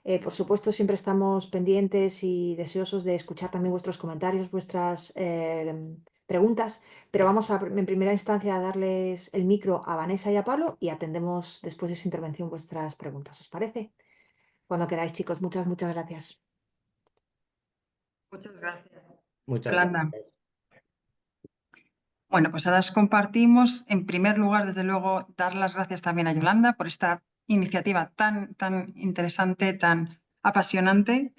Por supuesto, siempre estamos pendientes y deseosos de escuchar también vuestros comentarios, vuestras preguntas, pero vamos en primera instancia a darles el micro a Vanessa y a Pablo y atendemos después de su intervención vuestras preguntas. ¿Os parece? Cuando queráis, chicos. Muchas gracias. Muchas gracias, Muchas Yolanda. gracias. Bueno, pues ahora os compartimos. En primer lugar, desde luego, dar las gracias también a Yolanda por esta iniciativa tan interesante, tan apasionante,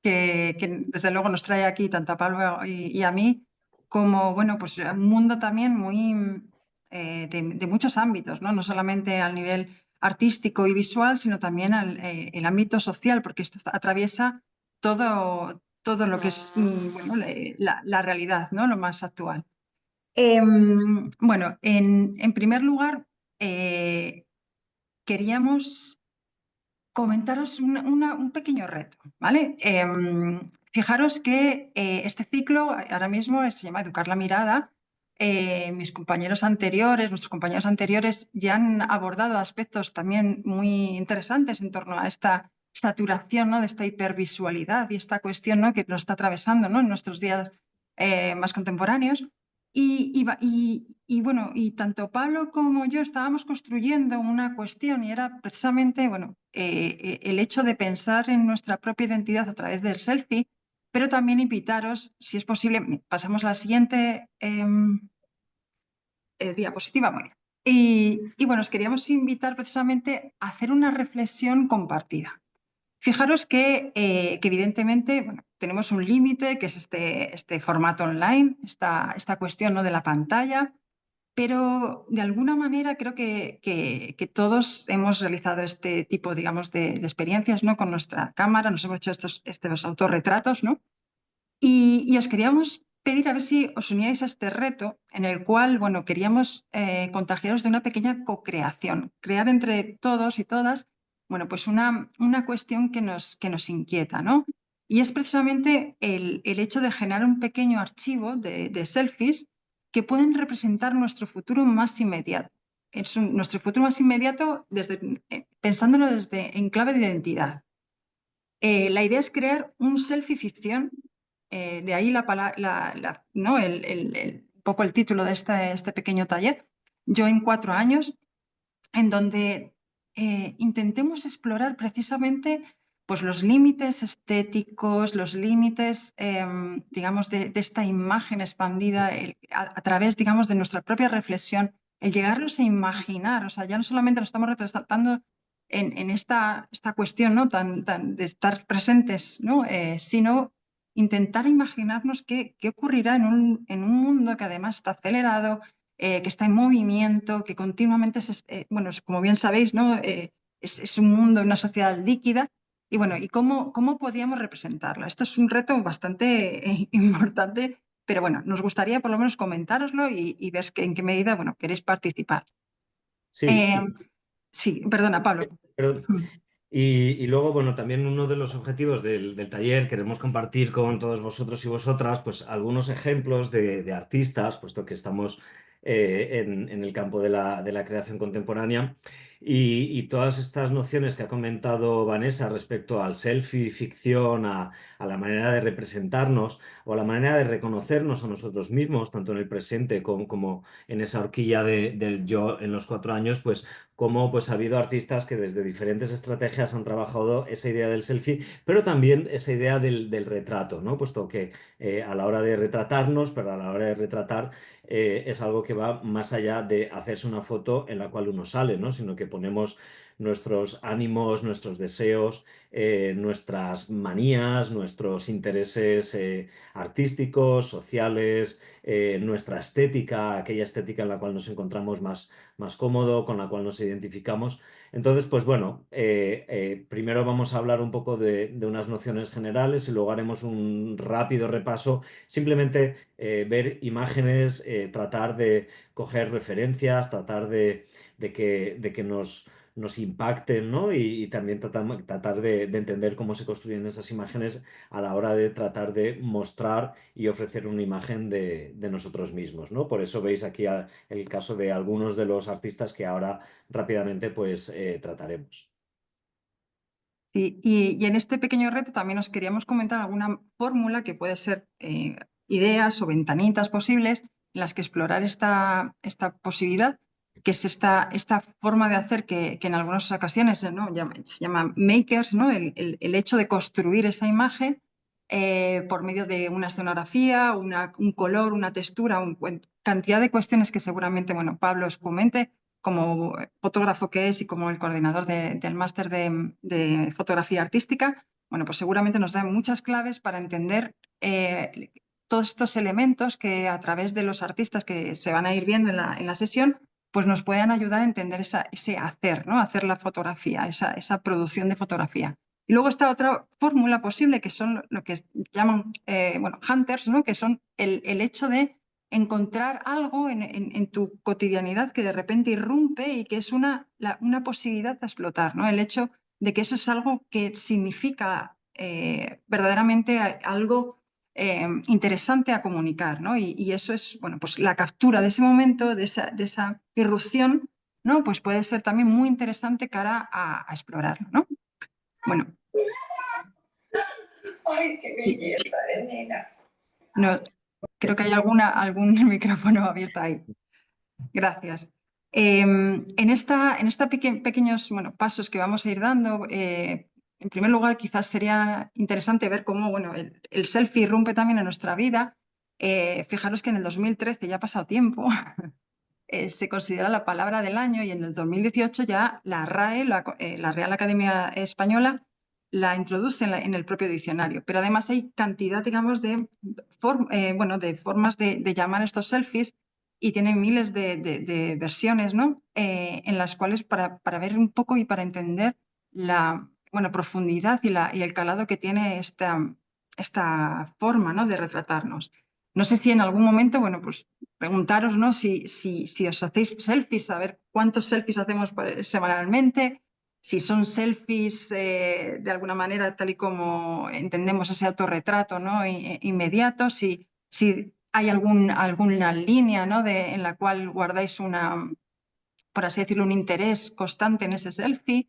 que desde luego nos trae aquí tanto a Pablo y a mí, como bueno, pues un mundo también muy de muchos ámbitos, ¿no? No solamente al nivel artístico y visual, sino también el ámbito social, porque esto atraviesa todo lo que es bueno, la realidad, ¿no? Lo más actual. Bueno, en primer lugar, queríamos comentaros un pequeño reto, ¿vale? Fijaros que este ciclo ahora mismo se llama Educar la mirada. Mis compañeros anteriores, nuestros compañeros anteriores ya han abordado aspectos también muy interesantes en torno a esta saturación, ¿no? De esta hipervisualidad y esta cuestión, ¿no? Que nos está atravesando, ¿no? En nuestros días más contemporáneos. Bueno, y tanto Pablo como yo estábamos construyendo una cuestión y era precisamente, bueno, el hecho de pensar en nuestra propia identidad a través del selfie, pero también invitaros, si es posible, pasamos a la siguiente diapositiva, muy bien. Y bueno, os queríamos invitar precisamente a hacer una reflexión compartida. Fijaros que evidentemente bueno, tenemos un límite, que es este formato online, esta cuestión, ¿no? De la pantalla, pero de alguna manera creo que todos hemos realizado este tipo, digamos, de experiencias, ¿no? Con nuestra cámara, nos hemos hecho estos autorretratos, ¿no? Y os queríamos pedir a ver si os uníais a este reto en el cual, bueno, queríamos contagiaros de una pequeña co-creación, crear entre todos y todas, bueno, pues una cuestión que nos inquieta, ¿no? Y es precisamente el hecho de generar un pequeño archivo de selfies que pueden representar nuestro futuro más inmediato. Nuestro futuro más inmediato pensándolo en clave de identidad. La idea es crear un selfie ficción, de ahí ¿no? Un poco el título de este pequeño taller, Yo en 4 años, en donde intentemos explorar precisamente pues, los límites estéticos, los límites, digamos, de esta imagen expandida a través, digamos, de nuestra propia reflexión, el llegarnos a imaginar, o sea, ya no solamente lo estamos retratando en esta cuestión, ¿no? tan de estar presentes, ¿no? Sino intentar imaginarnos qué ocurrirá en un mundo que además está acelerado, que está en movimiento, que continuamente, bueno, como bien sabéis, ¿no? Es un mundo, una sociedad líquida. Y bueno, ¿y cómo podíamos representarla? Esto es un reto bastante importante, pero bueno, nos gustaría por lo menos comentároslo y ver en qué medida, bueno, queréis participar. Sí, Eh, sí, perdona, Pablo. pero y luego, bueno, también uno de los objetivos del taller, queremos compartir con todos vosotros y vosotras, pues algunos ejemplos de artistas, puesto que estamos en el campo de la creación contemporánea. Y todas estas nociones que ha comentado Vanessa respecto al selfie, ficción, a la manera de representarnos o a la manera de reconocernos a nosotros mismos, tanto en el presente como en esa horquilla del yo en los 4 años, pues cómo pues, ha habido artistas que desde diferentes estrategias han trabajado esa idea del selfie, pero también esa idea del retrato, ¿no? Puesto que a la hora de retratarnos, pero a la hora de retratar es algo que va más allá de hacerse una foto en la cual uno sale, ¿no? Sino que ponemos nuestros ánimos, nuestros deseos, nuestras manías, nuestros intereses artísticos, sociales, nuestra estética, aquella estética en la cual nos encontramos más cómodo, con la cual nos identificamos. Entonces, pues bueno, primero vamos a hablar un poco de unas nociones generales y luego haremos un rápido repaso, simplemente ver imágenes, tratar de coger referencias, tratar de que nos impacten, ¿no? Y también tratar de entender cómo se construyen esas imágenes a la hora de tratar de mostrar y ofrecer una imagen de nosotros mismos, ¿no? Por eso veis aquí el caso de algunos de los artistas que ahora rápidamente pues trataremos. Sí, y en este pequeño reto también os queríamos comentar alguna fórmula que puede ser ideas o ventanitas posibles en las que explorar esta posibilidad, que es esta forma de hacer que en algunas ocasiones, ¿no? Se llama makers, ¿no? El hecho de construir esa imagen por medio de una escenografía, un color, una textura, cantidad de cuestiones que seguramente, bueno, Pablo os comente como fotógrafo que es y como el coordinador del máster de fotografía artística, bueno, pues seguramente nos da muchas claves para entender todos estos elementos que a través de los artistas que se van a ir viendo en la sesión, pues nos puedan ayudar a entender ese hacer, ¿no? Hacer la fotografía, esa producción de fotografía. Y luego está otra fórmula posible que son lo que llaman, bueno, hunters, ¿no? Que son el hecho de encontrar algo en tu cotidianidad que de repente irrumpe y que es una posibilidad de explotar, ¿no? El hecho de que eso es algo que significa verdaderamente algo interesante a comunicar, ¿no? Y eso es, bueno, pues la captura de ese momento, de esa irrupción, ¿no? Pues puede ser también muy interesante cara a explorarlo, ¿no? Bueno. ¡Ay, qué belleza de nena! No, creo que hay algún micrófono abierto ahí. Gracias. En esta pequeños pasos que vamos a ir dando, en primer lugar, quizás sería interesante ver cómo bueno, el selfie irrumpe también en nuestra vida. Fijaros que en el 2013, ya ha pasado tiempo, se considera la palabra del año y en el 2018 ya la RAE, la Real Academia Española, la introduce en el propio diccionario. Pero además hay cantidad, digamos, de formas de llamar estos selfies y tienen miles de versiones, ¿no? En las cuales para ver un poco y para entender la profundidad y el calado que tiene esta forma, ¿no? de retratarnos. No sé si en algún momento, bueno, pues preguntaros, ¿no? si os hacéis selfies, saber cuántos selfies hacemos semanalmente, si son selfies de alguna manera tal y como entendemos ese autorretrato, ¿no? Inmediato, si hay alguna línea, ¿no? en la cual guardáis por así decirlo, un interés constante en ese selfie.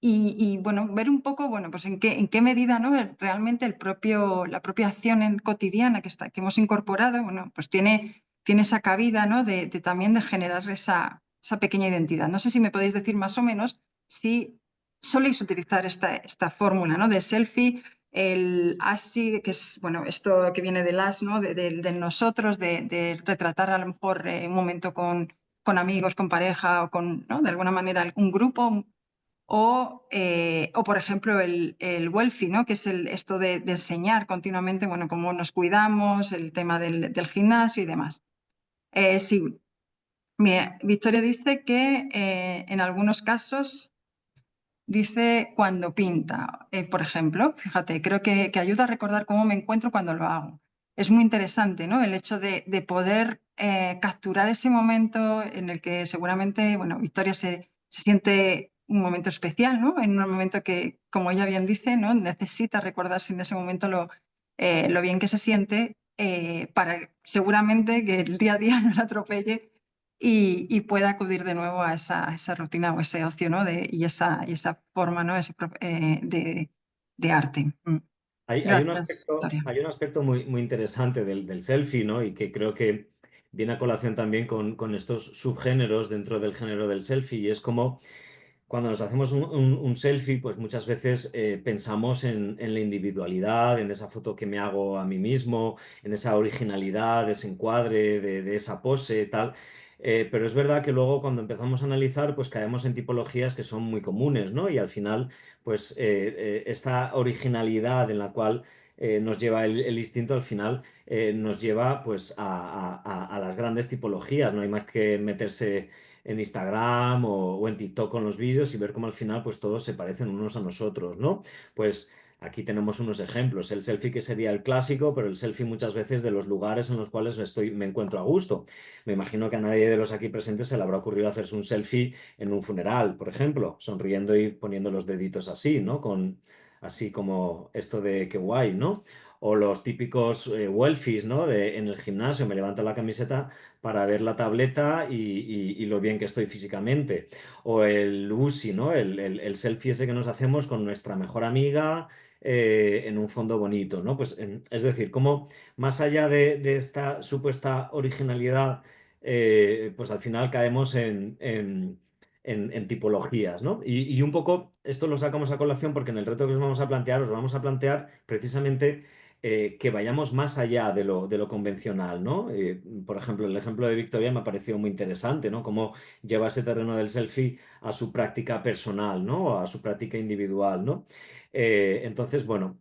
Y bueno, ver un poco, bueno, pues en qué medida, ¿no? Realmente la propia acción cotidiana que hemos incorporado, bueno, pues tiene esa cabida, ¿no? También de generar esa pequeña identidad. No sé si me podéis decir más o menos si soléis utilizar esta fórmula, ¿no? De selfie, el ASI, que es, bueno, esto que viene del as, ¿no? Del nosotros, de retratar a lo mejor un momento con amigos, con pareja o con, ¿no? de alguna manera, algún grupo. O, por ejemplo, el Wellfi, ¿no? Que es esto de enseñar continuamente, bueno, cómo nos cuidamos, el tema del gimnasio y demás. Sí, Victoria dice que en algunos casos dice cuando pinta, por ejemplo, fíjate, creo que ayuda a recordar cómo me encuentro cuando lo hago. Es muy interesante, ¿no? El hecho de poder capturar ese momento en el que seguramente, bueno, Victoria se siente un momento especial, ¿no? En un momento que, como ella bien dice, ¿no? Necesita recordarse en ese momento lo bien que se siente para seguramente que el día a día no la atropelle y pueda acudir de nuevo a esa rutina o ese ocio, ¿no? y esa forma, ¿no? De arte. Gracias, Victoria. Hay un aspecto muy, muy interesante del selfie, ¿no? Y que creo que viene a colación también con estos subgéneros dentro del género del selfie, y es como cuando nos hacemos un selfie, pues muchas veces pensamos en la individualidad, en esa foto que me hago a mí mismo, en esa originalidad, de ese encuadre, de esa pose, tal. Pero es verdad que luego cuando empezamos a analizar, pues caemos en tipologías que son muy comunes, ¿no? Y al final, pues esta originalidad en la cual nos lleva el instinto, al final nos lleva pues a las grandes tipologías. No hay más que meterse en Instagram o en TikTok con los vídeos y ver cómo al final pues todos se parecen unos a nosotros, ¿no? Pues aquí tenemos unos ejemplos. El selfie que sería el clásico, pero el selfie muchas veces de los lugares en los cuales me encuentro a gusto. Me imagino que a nadie de los aquí presentes se le habrá ocurrido hacerse un selfie en un funeral, por ejemplo, sonriendo y poniendo los deditos así, ¿no? Con así como esto de qué guay, ¿no? O los típicos selfies, ¿no? En el gimnasio me levanto la camiseta para ver la tableta y lo bien que estoy físicamente. O el UCI, ¿no? El selfie ese que nos hacemos con nuestra mejor amiga en un fondo bonito, ¿no? Pues es decir, como más allá de esta supuesta originalidad, pues al final caemos en tipologías, ¿no? Y un poco esto lo sacamos a colación porque en el reto que os vamos a plantear precisamente que vayamos más allá de lo convencional, ¿no? Por ejemplo, el ejemplo de Victoria me ha parecido muy interesante, ¿no? Cómo lleva ese terreno del selfie a su práctica personal, ¿no? A su práctica individual, ¿no? Entonces, bueno,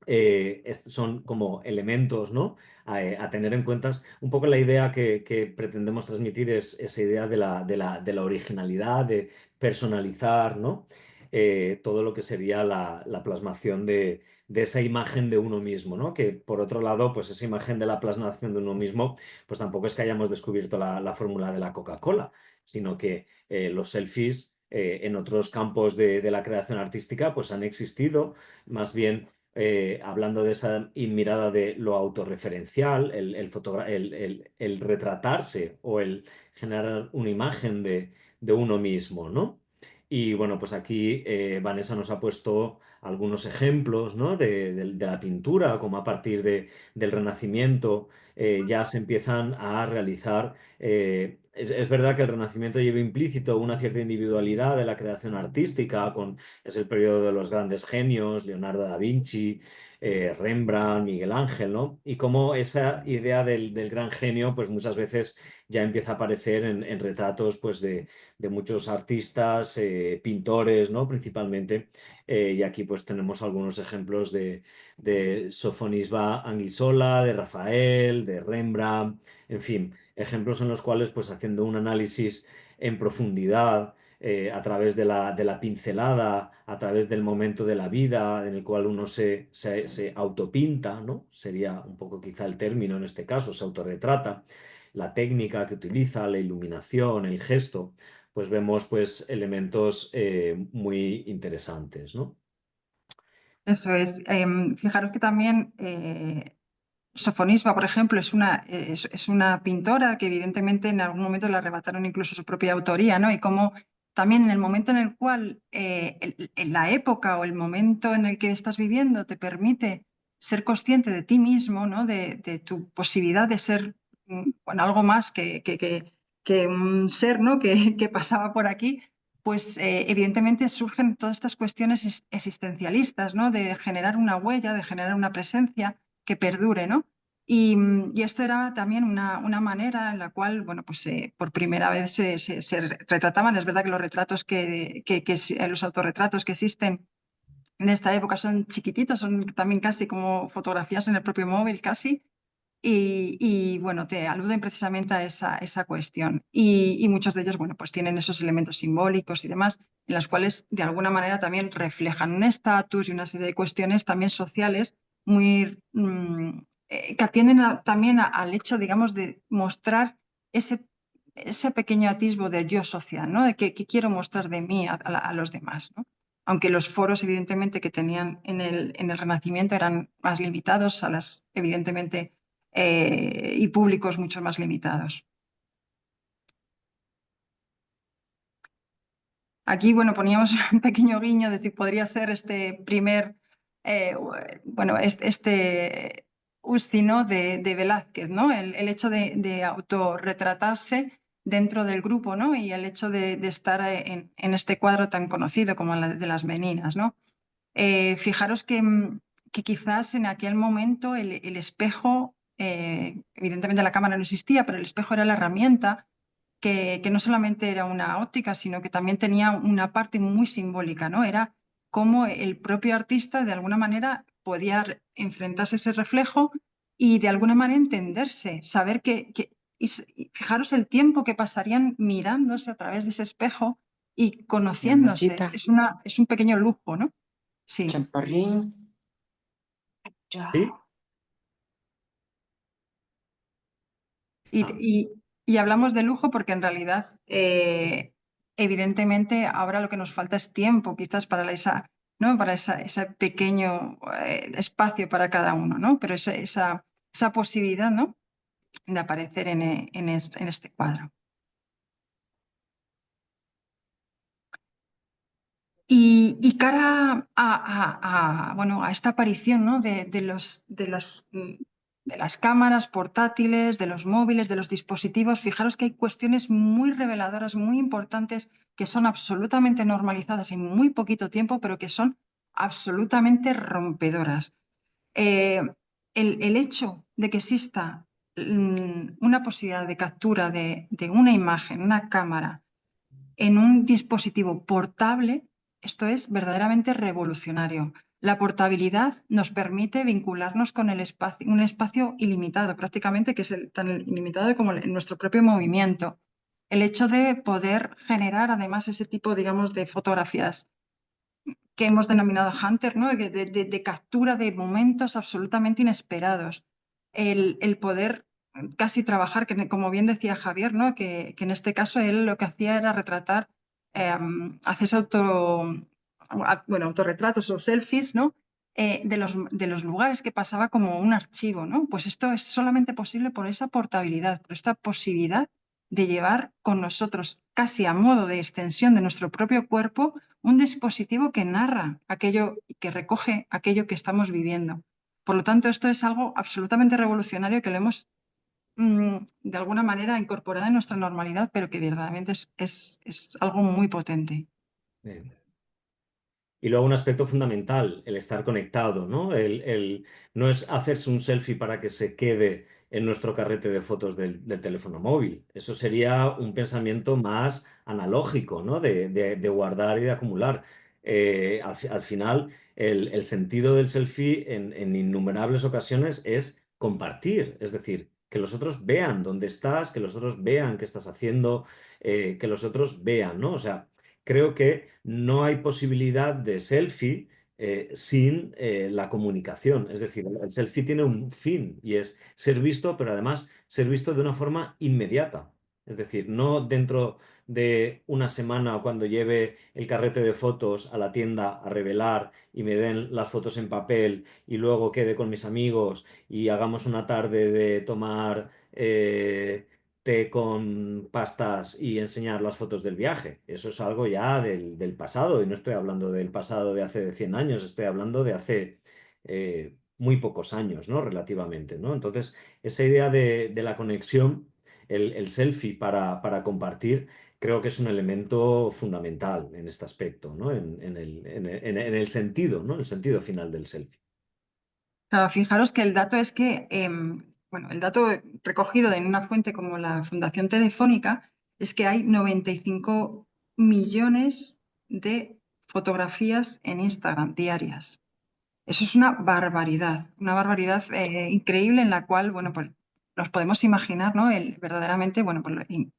estos son como elementos, ¿no? A tener en cuenta. Un poco la idea que pretendemos transmitir es esa idea de la originalidad, de personalizar, ¿no? Todo lo que sería la plasmación de esa imagen de uno mismo, ¿no? Que por otro lado, pues esa imagen de la plasmación de uno mismo, pues tampoco es que hayamos descubierto la fórmula de la Coca-Cola, sino que los selfies en otros campos de la creación artística, pues han existido, más bien hablando de esa mirada de lo autorreferencial, el retratarse o el generar una imagen de uno mismo, ¿no? Y bueno, pues aquí Vanessa nos ha puesto algunos ejemplos, ¿no? de la pintura, como a partir del Renacimiento ya se empiezan a realizar. Es verdad que el Renacimiento lleva implícito una cierta individualidad de la creación artística, es el periodo de los grandes genios, Leonardo da Vinci, Rembrandt, Miguel Ángel, ¿no? Y cómo esa idea del gran genio, pues muchas veces ya empieza a aparecer en retratos, pues de muchos artistas, pintores, ¿no? Principalmente. Y aquí pues tenemos algunos ejemplos de Sofonisba Anguissola, de Rafael, de Rembrandt, en fin, ejemplos en los cuales pues haciendo un análisis en profundidad a través de la pincelada, a través del momento de la vida en el cual uno se autopinta, ¿no? Sería un poco quizá el término en este caso, se autorretrata, la técnica que utiliza, la iluminación, el gesto, pues vemos pues elementos muy interesantes, ¿no? Eso es. Fijaros que también Sofonisba, por ejemplo, es una pintora que evidentemente en algún momento le arrebataron incluso su propia autoría, ¿no? Y cómo también en el momento en el cual en la época o el momento en el que estás viviendo te permite ser consciente de ti mismo, ¿no? De tu posibilidad de ser bueno, algo más que un ser, ¿no? que pasaba por aquí, pues evidentemente surgen todas estas cuestiones existencialistas, ¿no? De generar una huella, de generar una presencia que perdure, ¿no? Y esto era también una manera en la cual, bueno, pues por primera vez se retrataban. Es verdad que los retratos los autorretratos que existen en esta época son chiquititos, son también casi como fotografías en el propio móvil, casi. Bueno, te aluden precisamente a esa cuestión. Y muchos de ellos, bueno, pues tienen esos elementos simbólicos y demás, en los cuales de alguna manera también reflejan un estatus y una serie de cuestiones también sociales muy que atienden también al hecho, digamos, de mostrar ese pequeño atisbo de yo social, ¿no? De que quiero mostrar de mí a los demás, ¿no? Aunque los foros, evidentemente, que tenían en el Renacimiento eran más limitados a las, evidentemente, y públicos mucho más limitados. Aquí, bueno, poníamos un pequeño guiño de que podría ser este primer, bueno, este Usti, ¿no? de Velázquez, ¿no? El hecho de autorretratarse dentro del grupo, ¿no? Y el hecho de estar en este cuadro tan conocido como el de las Meninas, ¿no? Fijaros que quizás en aquel momento el espejo, evidentemente la cámara no existía, pero el espejo era la herramienta que no solamente era una óptica, sino que también tenía una parte muy simbólica, ¿no? Era cómo el propio artista de alguna manera podía enfrentarse a ese reflejo y de alguna manera entenderse, saber y fijaros el tiempo que pasarían mirándose a través de ese espejo y conociéndose. Mamacita, Es un pequeño lujo, ¿no? Sí. chaparrín. ¿Sí? Y hablamos de lujo porque en realidad, evidentemente, ahora lo que nos falta es tiempo, quizás para ¿no? Para ese pequeño espacio para cada uno, ¿no? Pero esa posibilidad, ¿no? De aparecer en este cuadro. Y cara bueno, a esta aparición, ¿no? de las cámaras portátiles, de los móviles, de los dispositivos, fijaros que hay cuestiones muy reveladoras, muy importantes, que son absolutamente normalizadas en muy poquito tiempo, pero que son absolutamente rompedoras. El hecho de que exista una posibilidad de captura de una imagen, una cámara, en un dispositivo portable, esto es verdaderamente revolucionario. La portabilidad nos permite vincularnos con un espacio ilimitado, prácticamente, que es tan ilimitado como nuestro propio movimiento. El hecho de poder generar además ese tipo, digamos, de fotografías que hemos denominado Hunter, ¿no? de captura de momentos absolutamente inesperados. El poder casi trabajar, que como bien decía Javier, ¿no? que en este caso él lo que hacía era retratar, hacerse autorretratos o selfies, ¿no? De los lugares que pasaba como un archivo, ¿no? Pues esto es solamente posible por esa portabilidad, por esta posibilidad de llevar con nosotros, casi a modo de extensión de nuestro propio cuerpo, un dispositivo que narra aquello y que recoge aquello que estamos viviendo. Por lo tanto, esto es algo absolutamente revolucionario que lo hemos de alguna manera incorporado en nuestra normalidad, pero que verdaderamente es algo muy potente. Bien. Y luego un aspecto fundamental, el estar conectado, ¿no? No es hacerse un selfie para que se quede en nuestro carrete de fotos del teléfono móvil. Eso sería un pensamiento más analógico, ¿no? De guardar y de acumular. Al final, el sentido del selfie en innumerables ocasiones es compartir, es decir, que los otros vean dónde estás, que los otros vean qué estás haciendo, que los otros vean, ¿no? O sea, creo que no hay posibilidad de selfie sin la comunicación. Es decir, el selfie tiene un fin y es ser visto, pero además ser visto de una forma inmediata. Es decir, no dentro de una semana o cuando lleve el carrete de fotos a la tienda a revelar y me den las fotos en papel y luego quede con mis amigos y hagamos una tarde de tomar té con pastas y enseñar las fotos del viaje. Eso es algo ya del pasado, y no estoy hablando del pasado de hace 100 años, estoy hablando de hace muy pocos años, ¿no? Relativamente, ¿no? Entonces, esa idea de la conexión, el selfie para compartir, creo que es un elemento fundamental en este aspecto, ¿no? En el sentido, ¿no? El sentido final del selfie. Claro, fijaros que el dato es que, bueno, el dato recogido en una fuente como la Fundación Telefónica es que hay 95 millones de fotografías en Instagram diarias. Eso es una barbaridad increíble en la cual, bueno, pues nos podemos imaginar, ¿no? Verdaderamente, bueno, pues en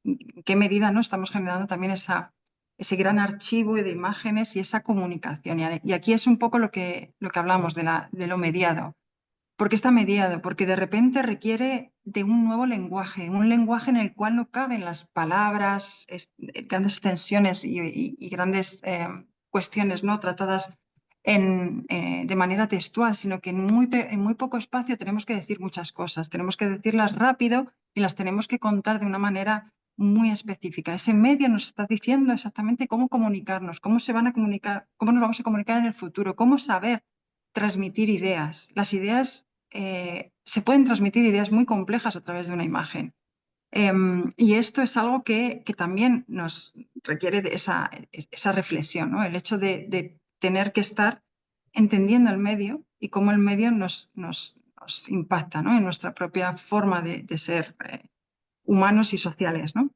qué medida, ¿no? Estamos generando también ese gran archivo de imágenes y esa comunicación. Y aquí es un poco lo que hablamos de lo mediado. ¿Por qué está mediado? Porque de repente requiere de un nuevo lenguaje, un lenguaje en el cual no caben las palabras, grandes extensiones y grandes cuestiones, ¿no? Tratadas de manera textual, sino que en muy poco espacio tenemos que decir muchas cosas, tenemos que decirlas rápido y las tenemos que contar de una manera muy específica. Ese medio nos está diciendo exactamente cómo comunicarnos, cómo se van a comunicar, cómo nos vamos a comunicar en el futuro, cómo saber transmitir ideas. Las ideas, se pueden transmitir ideas muy complejas a través de una imagen. Y esto es algo que también nos requiere de esa reflexión, ¿no? El hecho de tener que estar entendiendo el medio y cómo el medio nos impacta, ¿no? En nuestra propia forma de ser humanos y sociales, ¿no?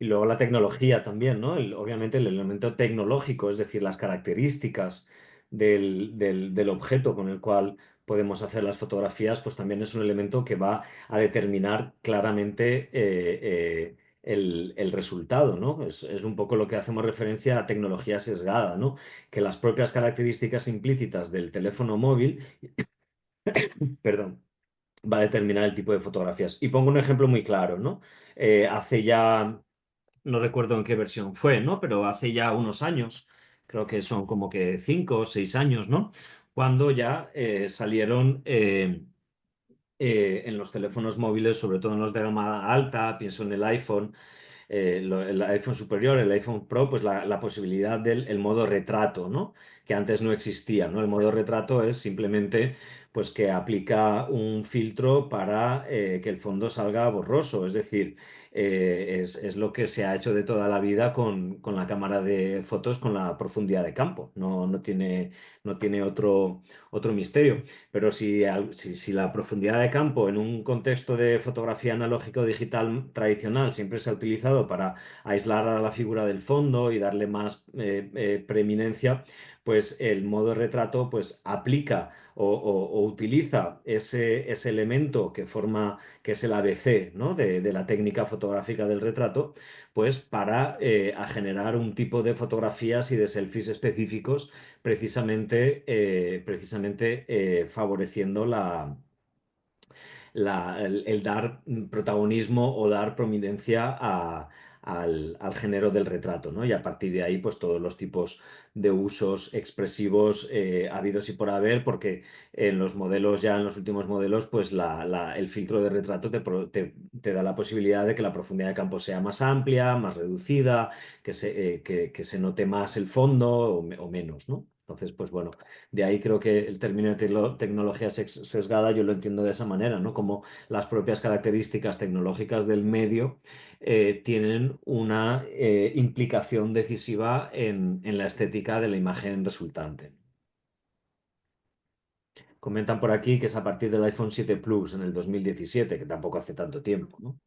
Y luego la tecnología también, ¿no? Obviamente el elemento tecnológico, es decir, las características del objeto con el cual podemos hacer las fotografías, pues también es un elemento que va a determinar claramente el resultado, ¿no? Es un poco lo que hacemos referencia a tecnología sesgada, ¿no? Que las propias características implícitas del teléfono móvil, perdón, va a determinar el tipo de fotografías. Y pongo un ejemplo muy claro, ¿no? Hace ya no recuerdo en qué versión fue, ¿no? Pero hace ya unos años creo que son como que 5 o 6 años, ¿no? Cuando ya salieron en los teléfonos móviles, sobre todo en los de gama alta, pienso en el iPhone, el iPhone superior, el iPhone Pro, pues la posibilidad del el modo retrato, ¿no? Que antes no existía, ¿no? El modo retrato es simplemente pues que aplica un filtro para que el fondo salga borroso, es decir, es lo que se ha hecho de toda la vida con la cámara de fotos con la profundidad de campo, no tiene otro misterio. Pero si la profundidad de campo en un contexto de fotografía analógica o digital tradicional siempre se ha utilizado para aislar a la figura del fondo y darle más preeminencia, pues el modo retrato pues aplica o utiliza ese elemento que es el ABC, ¿no? de la técnica fotográfica del retrato, pues para a generar un tipo de fotografías y de selfies específicos precisamente favoreciendo el dar protagonismo o dar prominencia al género del retrato, ¿no? Y a partir de ahí, pues todos los tipos de usos expresivos habidos y por haber, porque en los modelos, ya en los últimos modelos, pues el filtro de retrato te da la posibilidad de que la profundidad de campo sea más amplia, más reducida, que se note más el fondo o menos, ¿no? Entonces, pues bueno, de ahí creo que el término de tecnología sesgada yo lo entiendo de esa manera, ¿no? Como las propias características tecnológicas del medio tienen una implicación decisiva en la estética de la imagen resultante. Comentan por aquí que es a partir del iPhone 7 Plus en el 2017, que tampoco hace tanto tiempo, ¿no?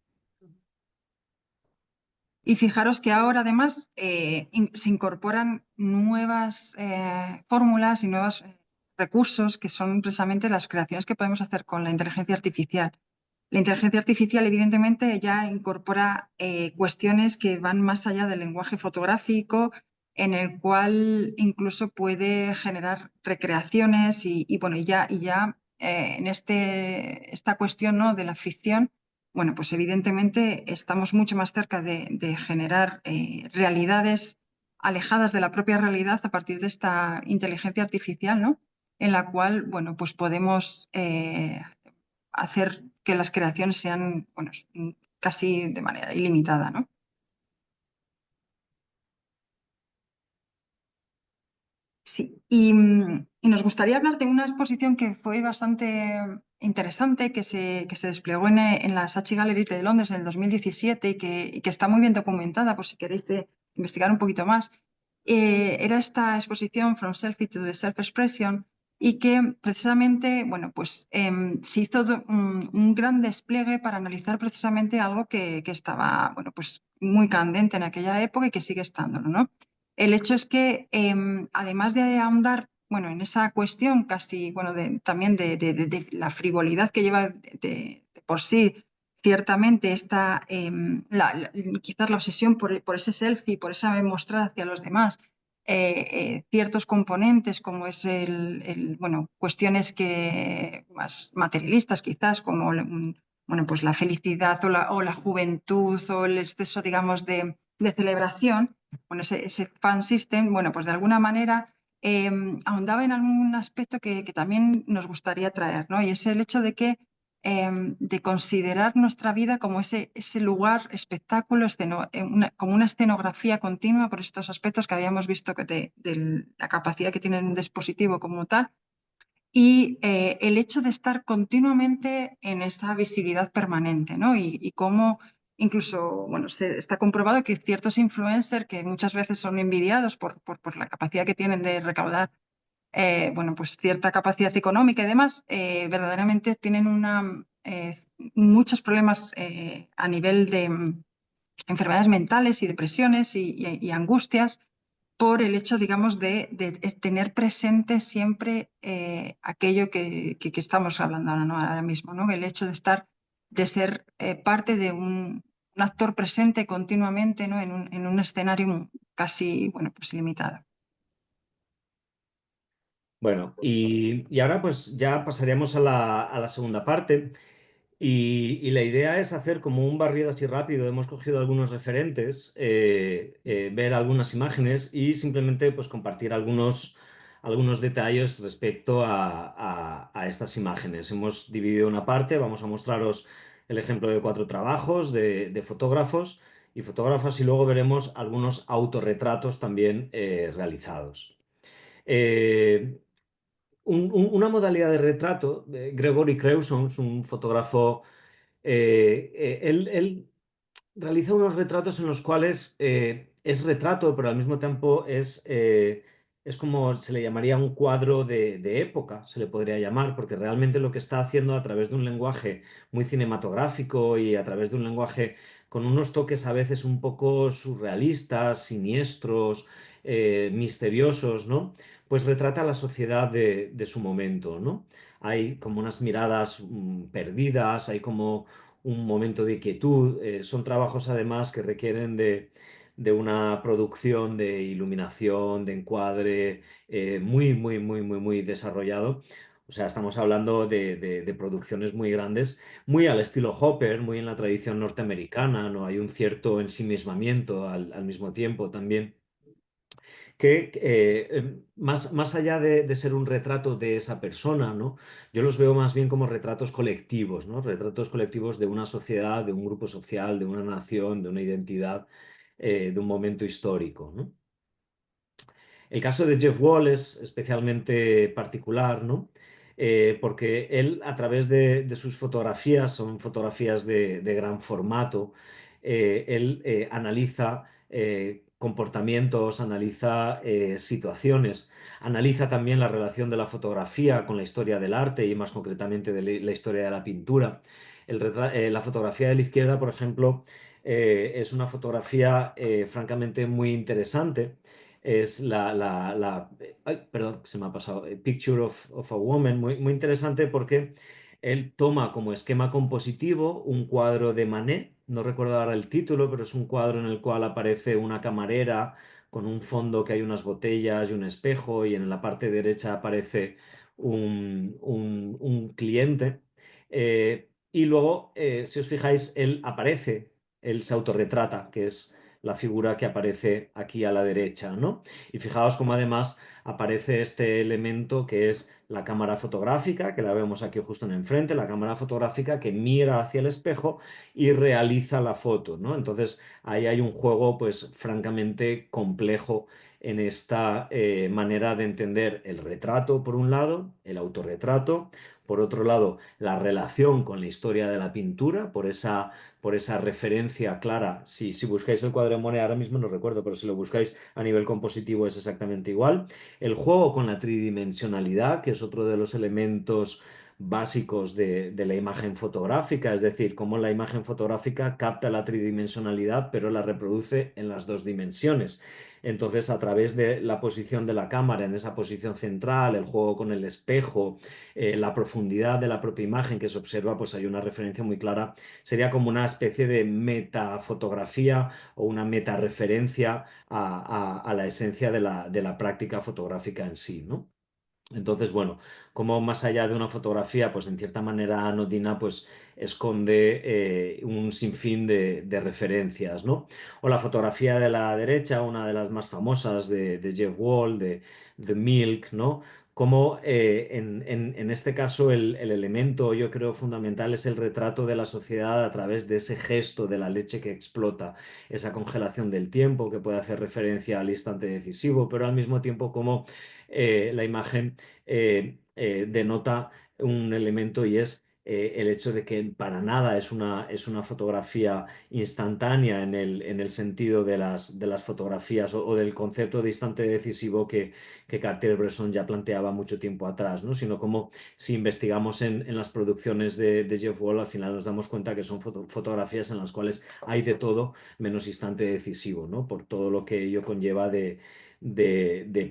Y fijaros que ahora además se incorporan nuevas fórmulas y nuevos recursos que son precisamente las creaciones que podemos hacer con la inteligencia artificial. La inteligencia artificial evidentemente ya incorpora cuestiones que van más allá del lenguaje fotográfico, en el cual incluso puede generar recreaciones bueno, y ya en esta cuestión, ¿no?, de la ficción. Bueno, pues evidentemente estamos mucho más cerca de generar realidades alejadas de la propia realidad a partir de esta inteligencia artificial, ¿no? En la cual, bueno, pues podemos hacer que las creaciones sean, bueno, casi de manera ilimitada, ¿no? Sí, y nos gustaría hablar de una exposición que fue bastante interesante, que se desplegó en la Saatchi Gallery de Londres en el 2017 y que está muy bien documentada, por si queréis investigar un poquito más. Era esta exposición From Selfie to the Self-Expression y que precisamente, bueno, pues se hizo un gran despliegue para analizar precisamente algo que estaba, bueno, pues muy candente en aquella época y que sigue estándolo, ¿no? El hecho es que, además de ahondar, bueno, en esa cuestión casi, bueno, también de la frivolidad que lleva de por sí, ciertamente, quizás la obsesión por ese selfie, por esa mostrar hacia los demás, ciertos componentes como es bueno, cuestiones más materialistas quizás, como bueno, pues la felicidad o la juventud o el exceso, digamos, de celebración. Bueno, ese fan system, bueno, pues de alguna manera ahondaba en algún aspecto que también nos gustaría traer, ¿no? Y es el hecho de considerar nuestra vida como ese lugar, espectáculo, como una escenografía continua por estos aspectos que habíamos visto de la capacidad que tiene un dispositivo como tal. Y el hecho de estar continuamente en esa visibilidad permanente, ¿no? Y cómo incluso, bueno, está comprobado que ciertos influencers que muchas veces son envidiados por la capacidad que tienen de recaudar, bueno, pues cierta capacidad económica y demás, verdaderamente tienen muchos problemas a nivel de enfermedades mentales y depresiones y angustias por el hecho, digamos, de tener presente siempre aquello que estamos hablando ahora, ¿no?, ahora mismo, ¿no? El hecho de ser parte de un actor presente continuamente, ¿no?, en un escenario casi, bueno, pues ilimitado. Bueno, y ahora pues ya pasaríamos a la segunda parte. Y la idea es hacer como un barrido así rápido. Hemos cogido algunos referentes, ver algunas imágenes y simplemente pues, compartir algunos detalles respecto a estas imágenes. Hemos dividido una parte, vamos a mostraros el ejemplo de 4 trabajos de fotógrafos y fotógrafas y luego veremos algunos autorretratos también realizados. Eh, una modalidad de retrato, Gregory Crewson es un fotógrafo, él realiza unos retratos en los cuales es retrato, pero al mismo tiempo es como se le llamaría un cuadro de época, se le podría llamar, porque realmente lo que está haciendo a través de un lenguaje muy cinematográfico y a través de un lenguaje con unos toques a veces un poco surrealistas, siniestros, misteriosos, ¿no? Pues retrata la sociedad de su momento, ¿no? Hay como unas miradas perdidas, hay como un momento de quietud. Son trabajos además que requieren de una producción de iluminación, de encuadre muy, muy, muy, muy, muy desarrollado. O sea, estamos hablando de producciones muy grandes, muy al estilo Hopper, muy en la tradición norteamericana, ¿no? Hay un cierto ensimismamiento al mismo tiempo también que más allá de ser un retrato de esa persona, ¿no? Yo los veo más bien como retratos colectivos, ¿no? Retratos colectivos de una sociedad, de un grupo social, de una nación, de una identidad, de un momento histórico, ¿no? El caso de Jeff Wall es especialmente particular, ¿no? Porque él, a través de sus fotografías, son fotografías de gran formato, él analiza comportamientos, analiza situaciones, analiza también la relación de la fotografía con la historia del arte y más concretamente de la historia de la pintura. La fotografía de la izquierda, por ejemplo, es una fotografía francamente muy interesante. Es ay, perdón, se me ha pasado. Picture of a Woman, muy, muy interesante porque él toma como esquema compositivo un cuadro de Manet, no recuerdo ahora el título, pero es un cuadro en el cual aparece una camarera con un fondo que hay unas botellas y un espejo, y en la parte derecha aparece un cliente. Y luego, si os fijáis, él aparece, él se autorretrata, que es la figura que aparece aquí a la derecha, ¿no? Y fijaos cómo además aparece este elemento que es la cámara fotográfica, que la vemos aquí justo en enfrente, la cámara fotográfica que mira hacia el espejo y realiza la foto, ¿no? Entonces ahí hay un juego pues francamente complejo en esta manera de entender el retrato por un lado, el autorretrato, por otro lado la relación con la historia de la pintura, por esa referencia clara. Si buscáis el cuadro de Monet, ahora mismo no recuerdo, pero si lo buscáis a nivel compositivo es exactamente igual. El juego con la tridimensionalidad, que es otro de los elementos básicos de la imagen fotográfica, es decir, cómo la imagen fotográfica capta la tridimensionalidad, pero la reproduce en las 2 dimensiones. Entonces, a través de la posición de la cámara en esa posición central, el juego con el espejo, la profundidad de la propia imagen que se observa, pues hay una referencia muy clara. Sería como una especie de metafotografía o una metareferencia a la esencia de la práctica fotográfica en sí, ¿no? Entonces, bueno, como más allá de una fotografía, pues en cierta manera anodina, pues esconde un sinfín de referencias, ¿no? O la fotografía de la derecha, una de las más famosas de Jeff Wall, de The Milk, ¿no? Como en este caso el elemento, yo creo, fundamental es el retrato de la sociedad a través de ese gesto de la leche que explota, esa congelación del tiempo que puede hacer referencia al instante decisivo, pero al mismo tiempo como la imagen denota un elemento y es el hecho de que para nada es una fotografía instantánea en el sentido de las fotografías o del concepto de instante decisivo que Cartier-Bresson ya planteaba mucho tiempo atrás, ¿no? Sino como si investigamos en las producciones de Jeff Wall, al final nos damos cuenta que son fotografías en las cuales hay de todo menos instante decisivo, ¿no? Por todo lo que ello conlleva de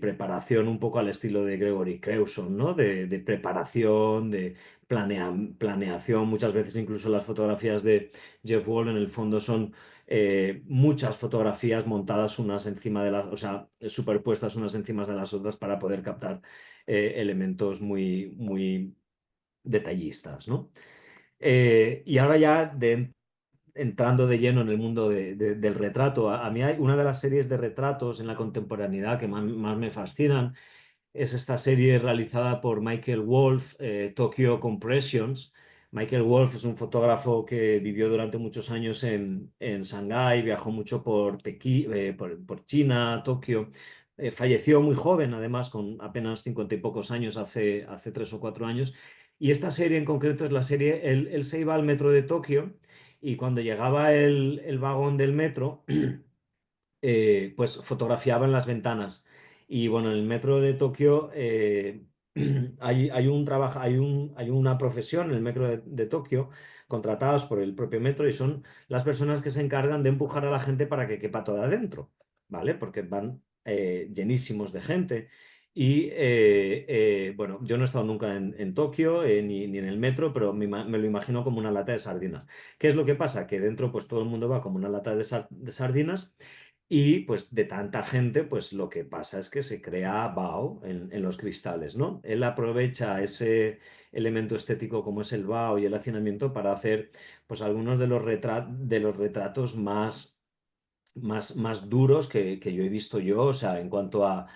preparación un poco al estilo de Gregory Crewson, ¿no? De preparación, de planeación. Muchas veces incluso las fotografías de Jeff Wall en el fondo son muchas fotografías montadas unas encima de las, o sea, superpuestas unas encima de las otras para poder captar elementos muy, muy detallistas, ¿no? Y ahora ya entrando de lleno en el mundo del retrato, a mí hay una de las series de retratos en la contemporaneidad que más me fascinan. Es esta serie realizada por Michael Wolff, Tokyo Compressions. Michael Wolff es un fotógrafo que vivió durante muchos años en Shanghái, viajó mucho por Pekín, por China, Tokio. Falleció muy joven, además, con apenas 50 y pocos años, hace 3 o 4 años. Y esta serie en concreto es la serie, él se iba al metro de Tokio y cuando llegaba el vagón del metro, pues fotografiaba en las ventanas. Y bueno, en el metro de Tokio hay un trabajo, hay una profesión en el metro de Tokio, contratados por el propio metro, y son las personas que se encargan de empujar a la gente para que quepa toda adentro, ¿vale? Porque van llenísimos de gente. Y bueno, yo no he estado nunca en Tokio ni en el metro, pero me lo imagino como una lata de sardinas. ¿Qué es lo que pasa? Que dentro pues todo el mundo va como una lata de sardinas y pues de tanta gente, pues lo que pasa es que se crea vaho en los cristales, ¿no? Él aprovecha ese elemento estético como es el vaho y el hacinamiento para hacer pues algunos de los retratos más duros que yo he visto yo, o sea, en cuanto a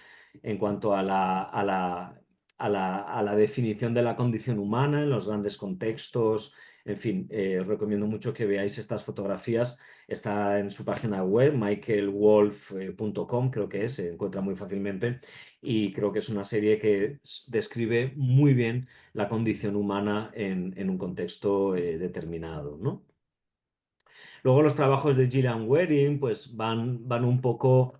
la definición de la condición humana en los grandes contextos. En fin, os recomiendo mucho que veáis estas fotografías. Está en su página web, michaelwolf.com, creo que se encuentra muy fácilmente, y creo que es una serie que describe muy bien la condición humana en un contexto determinado, ¿no? Luego los trabajos de Gillian Wedding pues van un poco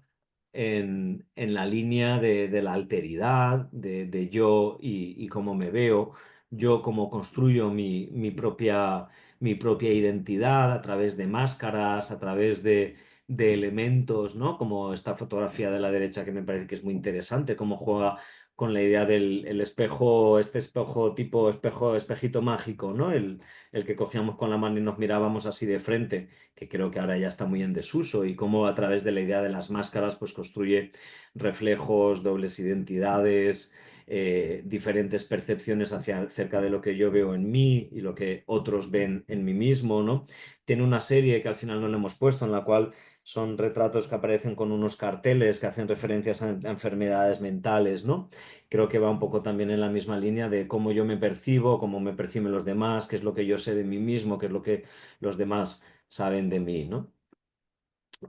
en la línea de la alteridad, de yo y cómo me veo, yo cómo construyo mi propia identidad a través de máscaras, a través de elementos, ¿no? Como esta fotografía de la derecha que me parece que es muy interesante, cómo juega con la idea del el espejo, este espejo tipo espejito mágico, ¿no? El que cogíamos con la mano y nos mirábamos así de frente, que creo que ahora ya está muy en desuso, y cómo a través de la idea de las máscaras pues construye reflejos, dobles identidades, diferentes percepciones acerca de lo que yo veo en mí y lo que otros ven en mí mismo, ¿no? Tiene una serie que al final no le hemos puesto, en la cual son retratos que aparecen con unos carteles que hacen referencias a enfermedades mentales, ¿no? Creo que va un poco también en la misma línea de cómo yo me percibo, cómo me perciben los demás, qué es lo que yo sé de mí mismo, qué es lo que los demás saben de mí, ¿no?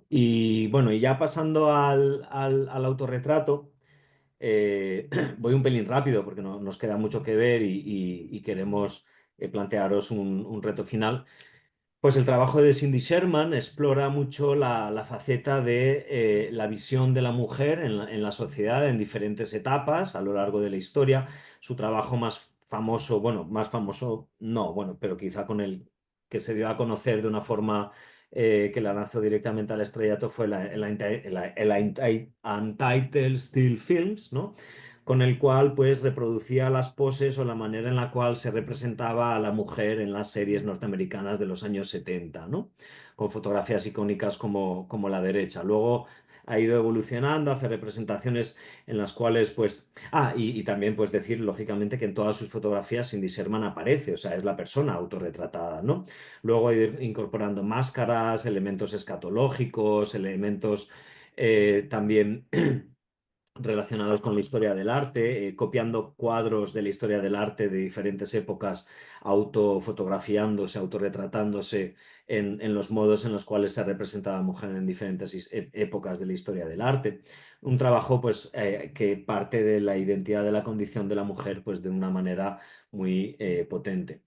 Y bueno, y ya pasando al autorretrato, voy un pelín rápido porque nos queda mucho que ver y queremos plantearos un reto final. Pues el trabajo de Cindy Sherman explora mucho la faceta de la visión de la mujer en la sociedad en diferentes etapas a lo largo de la historia. Su trabajo más famoso, bueno, más famoso no, bueno, pero quizá con el que se dio a conocer de una forma que la lanzó directamente al estrellato fue el Untitled Still Films, ¿no? Con el cual pues reproducía las poses o la manera en la cual se representaba a la mujer en las series norteamericanas de los años 70, ¿no? Con fotografías icónicas como la derecha. Luego ha ido evolucionando hacia representaciones en las cuales, pues... y también, pues decir, lógicamente, que en todas sus fotografías Cindy Sherman aparece, o sea, es la persona autorretratada, ¿no? Luego ha ido incorporando máscaras, elementos escatológicos, elementos también relacionados con la historia del arte, copiando cuadros de la historia del arte de diferentes épocas, autofotografiándose, autorretratándose en los modos en los cuales se representaba a la mujer en diferentes épocas de la historia del arte. Un trabajo pues, que parte de la identidad de la condición de la mujer pues, de una manera muy potente.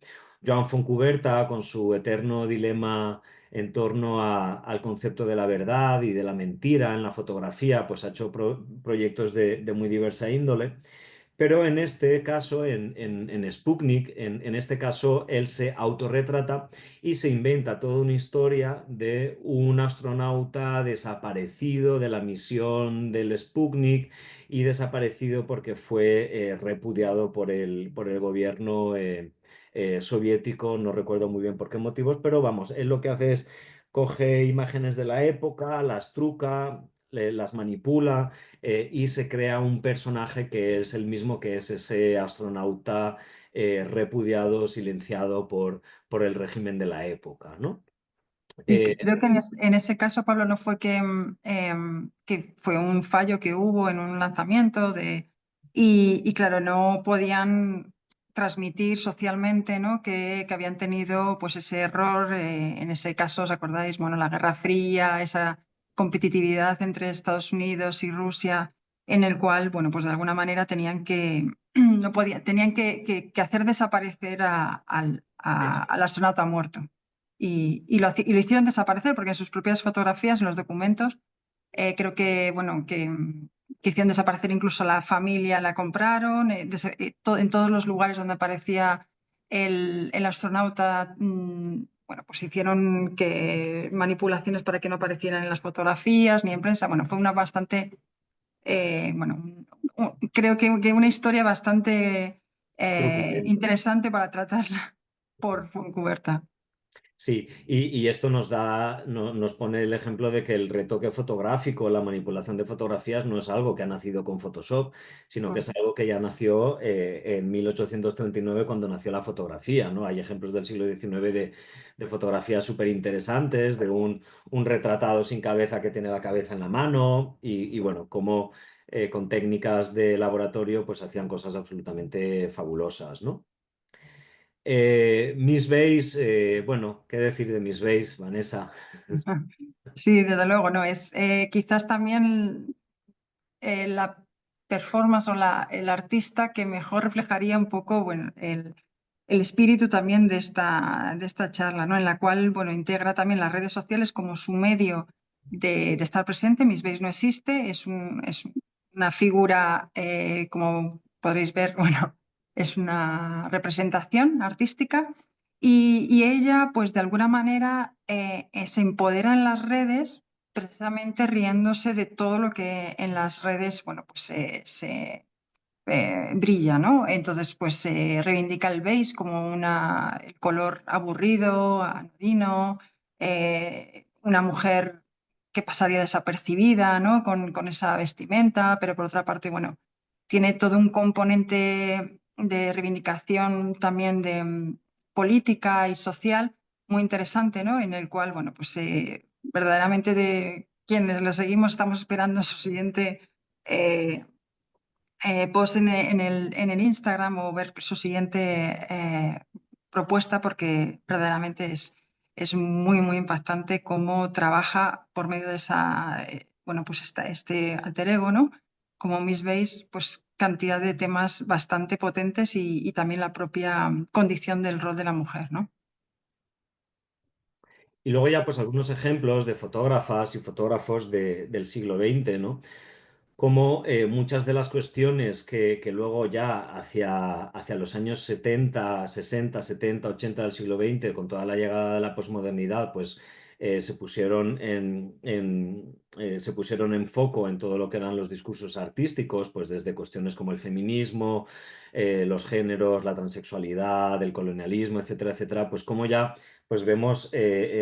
Joan Foncuberta, con su eterno dilema en torno al concepto de la verdad y de la mentira en la fotografía, pues ha hecho proyectos de muy diversa índole. Pero en este caso, en Sputnik, en este caso, él se autorretrata y se inventa toda una historia de un astronauta desaparecido de la misión del Sputnik y desaparecido porque fue repudiado por el gobierno soviético, no recuerdo muy bien por qué motivos, pero vamos, él lo que hace es coge imágenes de la época, las truca, las manipula y se crea un personaje que es el mismo que es ese astronauta repudiado, silenciado por el régimen de la época, ¿no? Y creo que en ese caso, Pablo, no fue que fue un fallo que hubo en un lanzamiento y claro, no podían transmitir socialmente, ¿no? que habían tenido pues ese error, en ese caso, ¿os acordáis? Bueno, la Guerra Fría, esa competitividad entre Estados Unidos y Rusia, en el cual, bueno, pues de alguna manera tenían que, no tenían que hacer desaparecer al astronauta muerto y lo hicieron desaparecer porque en sus propias fotografías, en los documentos, creo que, bueno, que hicieron desaparecer incluso la familia, la compraron, en todos los lugares donde aparecía el astronauta, bueno, pues hicieron manipulaciones para que no aparecieran en las fotografías ni en prensa. Bueno, fue una bastante, bueno, creo que una historia bastante Truculenta. interesante para tratarla por Fontcuberta. Sí, y esto nos pone el ejemplo de que el retoque fotográfico, la manipulación de fotografías no es algo que ha nacido con Photoshop, sino que es algo que ya nació en 1839 cuando nació la fotografía, ¿no? Hay ejemplos del siglo XIX de fotografías súper interesantes, de un retratado sin cabeza que tiene la cabeza en la mano y bueno, como con técnicas de laboratorio pues hacían cosas absolutamente fabulosas, ¿no? Miss Base, bueno, ¿qué decir de Miss Base, Vanessa? Sí, desde luego, no, es quizás también la performance o el artista que mejor reflejaría un poco, bueno, el espíritu también de esta charla, ¿no? En la cual, bueno, integra también las redes sociales como su medio de estar presente. Miss Base no existe, es una figura, como podréis ver, bueno, es una representación artística y ella, pues de alguna manera, se empodera en las redes precisamente riéndose de todo lo que en las redes, bueno, pues brilla, ¿no? Entonces, pues se reivindica el beige como el color aburrido, anodino, una mujer que pasaría desapercibida, ¿no? Con esa vestimenta, pero por otra parte, bueno, tiene todo un componente de reivindicación también de política y social muy interesante, ¿no? En el cual, bueno, pues verdaderamente de quienes la seguimos estamos esperando su siguiente post en el Instagram o ver su siguiente propuesta porque verdaderamente es muy, muy impactante cómo trabaja por medio de esa, bueno, pues este alter ego, ¿no? Como Miss veis, pues cantidad de temas bastante potentes y también la propia condición del rol de la mujer, ¿no? Y luego ya pues algunos ejemplos de fotógrafas y fotógrafos del siglo XX, ¿no? Como muchas de las cuestiones que luego ya hacia los años 70, 60, 70, 80 del siglo XX, con toda la llegada de la posmodernidad, pues se pusieron en foco en todo lo que eran los discursos artísticos, pues desde cuestiones como el feminismo, los géneros, la transexualidad, el colonialismo, etcétera, etcétera, pues como ya pues vemos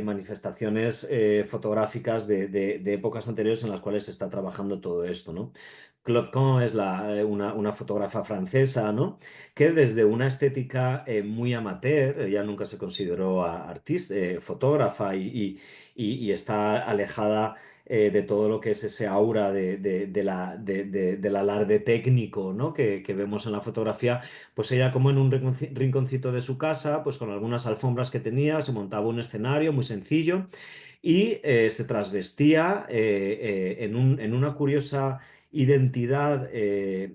manifestaciones fotográficas de épocas anteriores en las cuales se está trabajando todo esto, ¿no? Claude Kahn es una fotógrafa francesa, ¿no? Que desde una estética muy amateur, ella nunca se consideró artista, fotógrafa y está alejada de todo lo que es ese aura del alarde técnico, ¿no? que vemos en la fotografía, pues ella como en un rinconcito de su casa, pues con algunas alfombras que tenía, se montaba un escenario muy sencillo y se trasvestía en una curiosa identidad que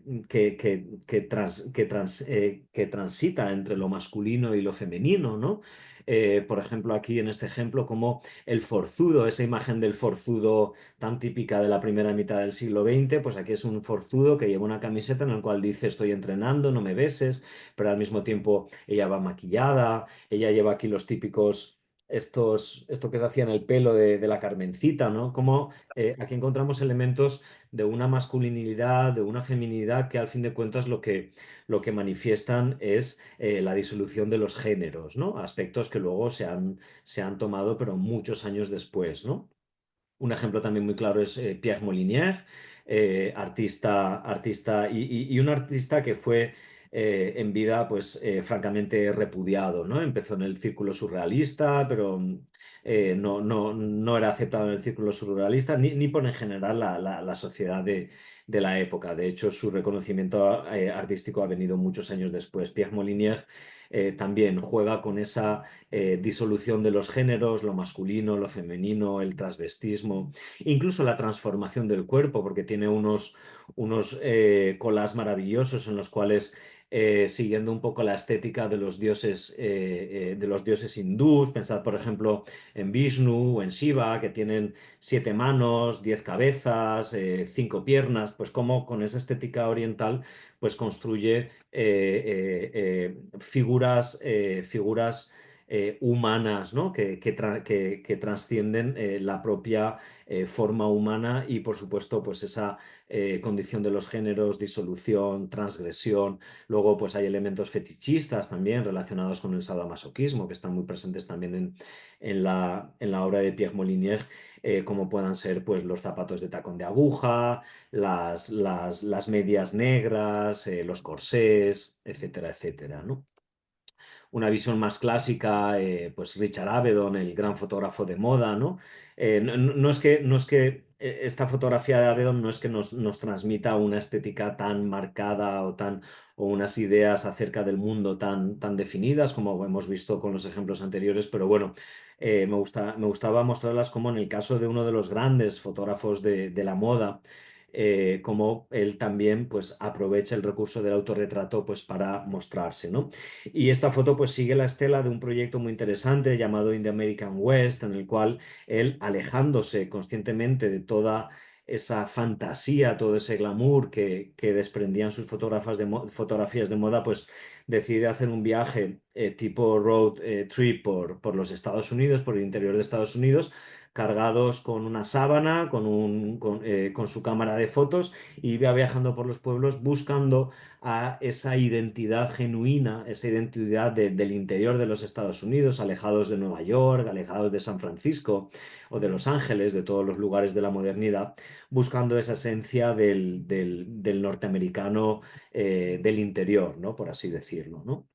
transita entre lo masculino y lo femenino, ¿no? Por ejemplo, aquí en este ejemplo, como el forzudo, esa imagen del forzudo tan típica de la primera mitad del siglo XX, pues aquí es un forzudo que lleva una camiseta en la cual dice estoy entrenando, no me beses, pero al mismo tiempo ella va maquillada, ella lleva aquí los típicos esto que se hacía en el pelo de la Carmencita, ¿no? Como aquí encontramos elementos de una masculinidad, de una feminidad que al fin de cuentas lo que manifiestan es la disolución de los géneros, ¿no? Aspectos que luego se han tomado, pero muchos años después, ¿no? Un ejemplo también muy claro es Pierre Molinier, artista y un artista que fue en vida pues francamente repudiado, ¿no? Empezó en el círculo surrealista, pero no era aceptado en el círculo surrealista ni por en general la sociedad de la época. De hecho, su reconocimiento artístico ha venido muchos años después. Pierre Molinier también juega con esa disolución de los géneros, lo masculino, lo femenino, el transvestismo, incluso la transformación del cuerpo, porque tiene unos collages maravillosos en los cuales siguiendo un poco la estética de los dioses hindús. Pensad, por ejemplo, en Vishnu o en Shiva, que tienen 7 manos, 10 cabezas, 5 piernas, pues como con esa estética oriental, pues construye figuras humanas, ¿no? Que trascienden la propia forma humana y, por supuesto, pues esa condición de los géneros, disolución, transgresión. Luego, pues hay elementos fetichistas también relacionados con el sadomasoquismo, que están muy presentes también en la obra de Pierre Molinier, como puedan ser pues, los zapatos de tacón de aguja, las medias negras, los corsés, etcétera, etcétera, ¿no? Una visión más clásica, pues Richard Avedon, el gran fotógrafo de moda, ¿no? No es que esta fotografía de Avedon no es que nos transmita una estética tan marcada o unas ideas acerca del mundo tan definidas como hemos visto con los ejemplos anteriores, pero bueno, me gustaba mostrarlas como en el caso de uno de los grandes fotógrafos de la moda, como él también pues aprovecha el recurso del autorretrato pues para mostrarse, ¿no? Y esta foto pues sigue la estela de un proyecto muy interesante llamado In the American West, en el cual él, alejándose conscientemente de toda esa fantasía, todo ese glamour que desprendían sus fotografías de moda, pues decide hacer un viaje tipo road trip por los Estados Unidos, por el interior de Estados Unidos, cargados con una sábana, con su cámara de fotos, y va viajando por los pueblos buscando a esa identidad genuina, esa identidad del interior de los Estados Unidos, alejados de Nueva York, alejados de San Francisco o de Los Ángeles, de todos los lugares de la modernidad, buscando esa esencia del norteamericano del interior, ¿no? Por así decirlo, ¿no?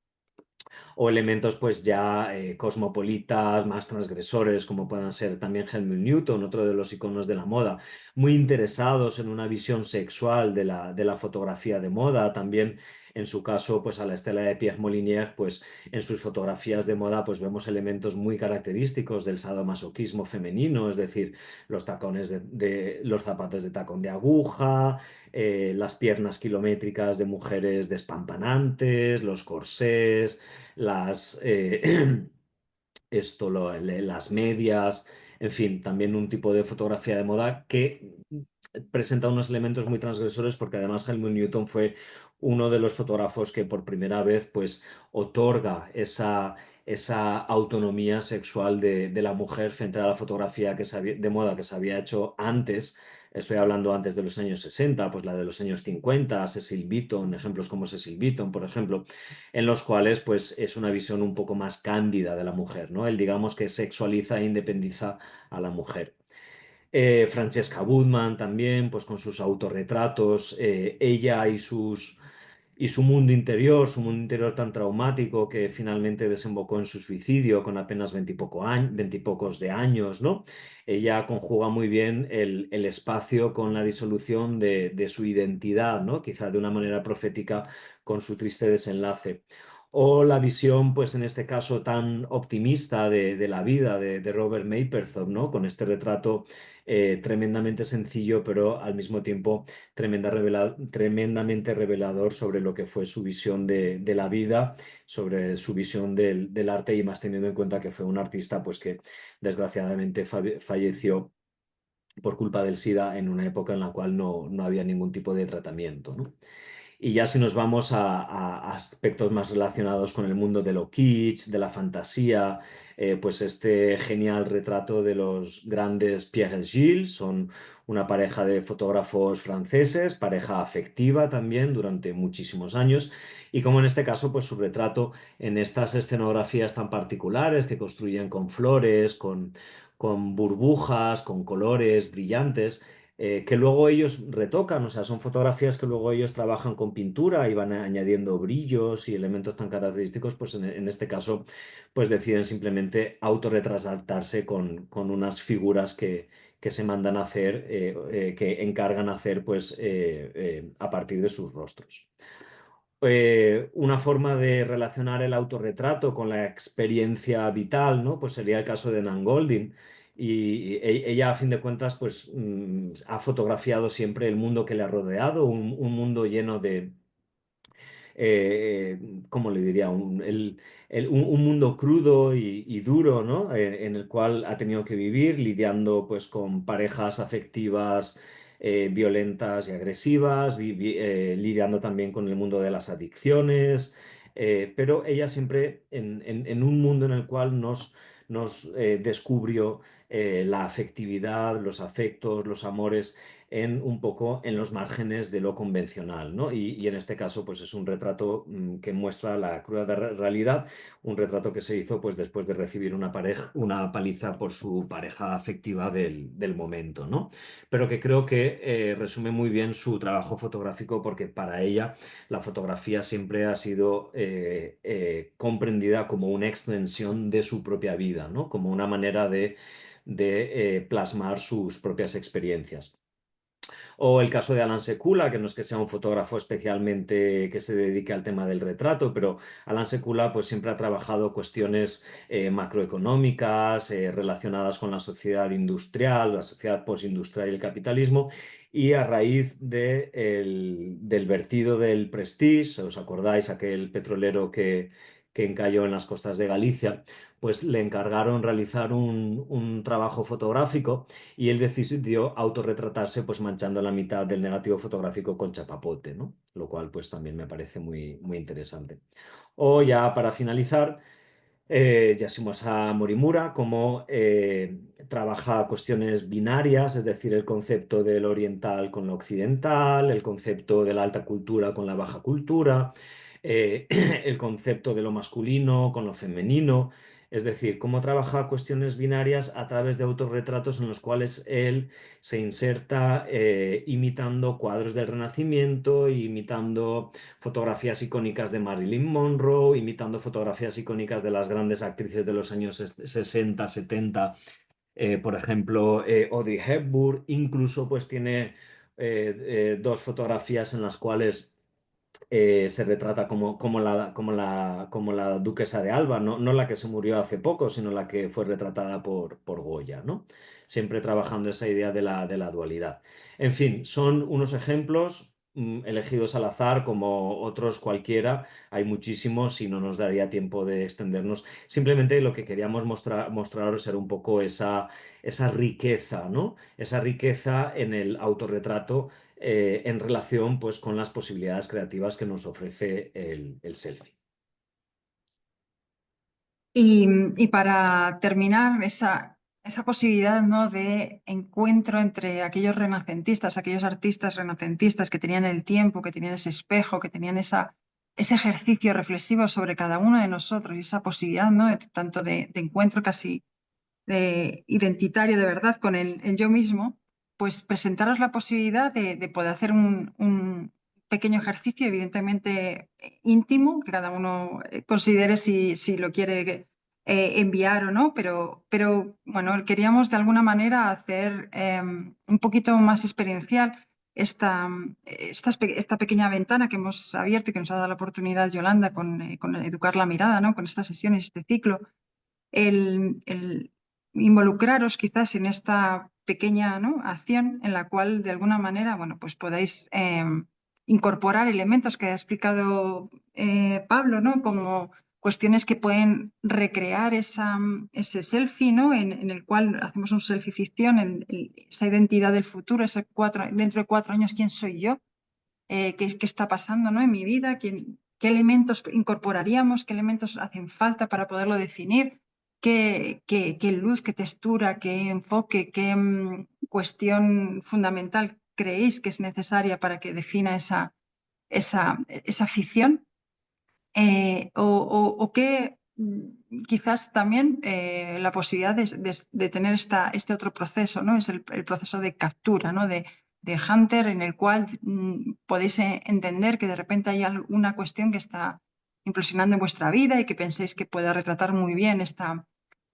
O elementos pues ya cosmopolitas, más transgresores, como puedan ser también Helmut Newton, otro de los iconos de la moda, muy interesados en una visión sexual de la fotografía de moda. También en su caso, pues a la estela de Pierre Molinier, pues en sus fotografías de moda pues vemos elementos muy característicos del sadomasoquismo femenino, es decir, los tacones los zapatos de tacón de aguja, las piernas kilométricas de mujeres despampanantes, los corsés, las, las medias, en fin, también un tipo de fotografía de moda que presenta unos elementos muy transgresores, porque además Helmut Newton fue uno de los fotógrafos que por primera vez pues otorga esa autonomía sexual de la mujer frente a la fotografía de moda que se había hecho antes. Estoy hablando antes de los años 60, pues la de los años 50, Cecil Beaton, ejemplos como Cecil Beaton, por ejemplo, en los cuales pues es una visión un poco más cándida de la mujer, ¿no? Él digamos que sexualiza e independiza a la mujer. Francesca Woodman también, pues con sus autorretratos, ella y su mundo interior tan traumático que finalmente desembocó en su suicidio con apenas 20 y pocos de años, ¿no? Ella conjuga muy bien el espacio con la disolución de su identidad, ¿no? Quizá de una manera profética con su triste desenlace. O la visión, pues en este caso tan optimista de la vida de Robert Mapplethorpe, ¿no? Con este retrato tremendamente sencillo, pero al mismo tiempo tremendamente revelador sobre lo que fue su visión de la vida, sobre su visión del arte, y más teniendo en cuenta que fue un artista pues, que desgraciadamente falleció por culpa del SIDA en una época en la cual no había ningún tipo de tratamiento, ¿no? Y ya si nos vamos a aspectos más relacionados con el mundo de lo kitsch, de la fantasía, pues este genial retrato de los grandes Pierre Gilles, son una pareja de fotógrafos franceses, pareja afectiva también durante muchísimos años, y como en este caso, pues su retrato en estas escenografías tan particulares que construyen con flores, con burbujas, con colores brillantes que luego ellos retocan, o sea, son fotografías que luego ellos trabajan con pintura y van añadiendo brillos y elementos tan característicos, pues en este caso, pues deciden simplemente autorretratarse con unas figuras que se mandan a hacer, que encargan hacer, pues, a partir de sus rostros. Una forma de relacionar el autorretrato con la experiencia vital, ¿no? Pues sería el caso de Nan Goldin. Y ella, a fin de cuentas, pues ha fotografiado siempre el mundo que le ha rodeado, un mundo lleno de, ¿cómo le diría? Un mundo crudo y duro, ¿no? En el cual ha tenido que vivir lidiando pues con parejas afectivas violentas y agresivas, lidiando también con el mundo de las adicciones, pero ella siempre en un mundo en el cual nos descubrió la afectividad, los afectos, los amores un poco en los márgenes de lo convencional, ¿no? Y en este caso, pues es un retrato que muestra la cruda realidad, un retrato que se hizo pues después de recibir una paliza por su pareja afectiva del momento, ¿no? Pero que creo que resume muy bien su trabajo fotográfico porque para ella la fotografía siempre ha sido comprendida como una extensión de su propia vida, ¿no? Como una manera de plasmar sus propias experiencias. O el caso de Alan Sekula, que no es que sea un fotógrafo especialmente que se dedique al tema del retrato, pero Alan Sekula pues siempre ha trabajado cuestiones macroeconómicas relacionadas con la sociedad industrial, la sociedad postindustrial y el capitalismo. Y a raíz del vertido del Prestige, ¿os acordáis? Aquel petrolero que encalló en las costas de Galicia, pues le encargaron realizar un trabajo fotográfico y él decidió autorretratarse pues manchando la mitad del negativo fotográfico con chapapote, ¿no? Lo cual pues también me parece muy, muy interesante. O ya para finalizar, Yasumasa Morimura, como trabaja cuestiones binarias, es decir, el concepto del oriental con lo occidental, el concepto de la alta cultura con la baja cultura, el concepto de lo masculino con lo femenino, es decir, cómo trabaja cuestiones binarias a través de autorretratos en los cuales él se inserta imitando cuadros del Renacimiento, imitando fotografías icónicas de Marilyn Monroe, imitando fotografías icónicas de las grandes actrices de los años 60, 70, por ejemplo, Audrey Hepburn, incluso pues tiene dos fotografías en las cuales se retrata como la duquesa de Alba, no la que se murió hace poco, sino la que fue retratada por Goya, ¿no? Siempre trabajando esa idea de la dualidad. En fin, son unos ejemplos elegidos al azar, como otros cualquiera. Hay muchísimos y no nos daría tiempo de extendernos. Simplemente lo que queríamos mostraros era un poco esa riqueza, ¿no? Esa riqueza en el autorretrato en relación pues, con las posibilidades creativas que nos ofrece el selfie. Y para terminar, esa posibilidad, ¿no?, de encuentro entre aquellos renacentistas, aquellos artistas renacentistas que tenían el tiempo, que tenían ese espejo, que tenían ese ejercicio reflexivo sobre cada uno de nosotros y esa posibilidad, ¿no?, tanto de encuentro casi identitario de verdad con el yo mismo, pues presentaros la posibilidad de poder hacer un pequeño ejercicio, evidentemente íntimo, que cada uno considere si lo quiere enviar o no, pero bueno, queríamos de alguna manera hacer un poquito más experiencial esta pequeña ventana que hemos abierto y que nos ha dado la oportunidad Yolanda con Educar la Mirada, ¿no?, con estas sesiones, este ciclo, el involucraros quizás en esta pequeña, ¿no?, acción en la cual de alguna manera, bueno, pues podáis incorporar elementos que ha explicado Pablo, ¿no?, como cuestiones que pueden recrear ese selfie, ¿no?, en el cual hacemos un selfie ficción, esa identidad del futuro, dentro de 4 años, ¿quién soy yo? qué está pasando, ¿no? en mi vida, qué elementos incorporaríamos, qué elementos hacen falta para poderlo definir, qué luz, qué textura, qué enfoque, qué cuestión fundamental creéis que es necesaria para que defina esa ficción, o qué quizás también la posibilidad de tener este otro proceso, ¿no? Es el proceso de captura, ¿no? de Hunter, en el cual podéis entender que de repente hay alguna cuestión que está implosionando en vuestra vida y que penséis que pueda retratar muy bien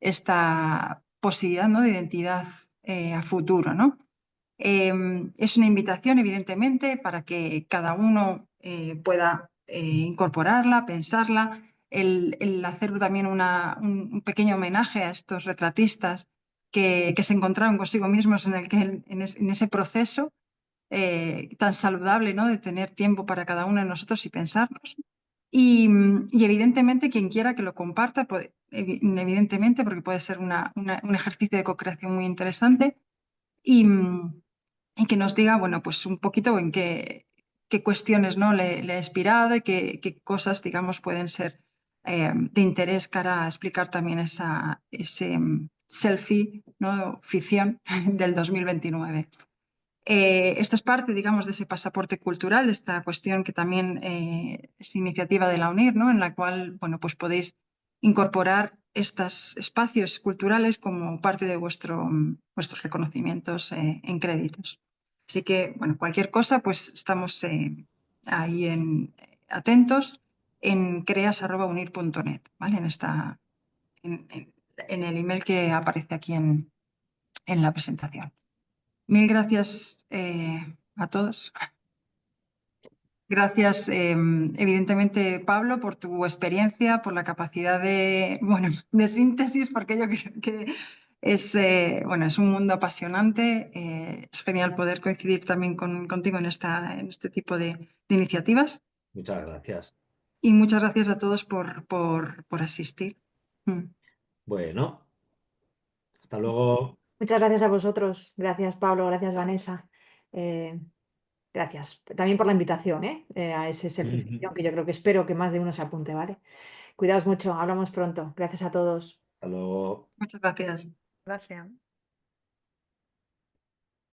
esta posibilidad, ¿no? de identidad a futuro, ¿no? Es una invitación, evidentemente, para que cada uno pueda incorporarla, pensarla, el hacer también un pequeño homenaje a estos retratistas que se encontraron consigo mismos en ese proceso tan saludable, ¿no? de tener tiempo para cada uno de nosotros y pensarnos. Y evidentemente quien quiera que lo comparta, evidentemente, porque puede ser un ejercicio de co-creación muy interesante. Y que nos diga, bueno, pues un poquito en qué cuestiones, ¿no? le ha inspirado y qué cosas, digamos, pueden ser de interés cara a explicar también ese selfie, ¿no? ficción del 2029. Esto es parte, digamos, de ese pasaporte cultural, de esta cuestión que también es iniciativa de la UNIR, ¿no? en la cual, bueno, pues podéis incorporar estos espacios culturales como parte de vuestros reconocimientos en créditos. Así que, bueno, cualquier cosa, pues estamos ahí atentos en creas@unir.net, ¿vale? En el email que aparece aquí en la presentación. Mil gracias a todos. Gracias, evidentemente, Pablo, por tu experiencia, por la capacidad de síntesis, porque yo creo que es un mundo apasionante. Es genial poder coincidir también contigo en este tipo de iniciativas. Muchas gracias. Y muchas gracias a todos por asistir. Bueno, hasta luego. Muchas gracias a vosotros. Gracias, Pablo. Gracias, Vanessa. Gracias también por la invitación, a ese selfie-ficción, que yo creo que espero que más de uno se apunte, ¿vale? Cuidaos mucho, hablamos pronto. Gracias a todos. Hasta luego. Muchas gracias. Gracias.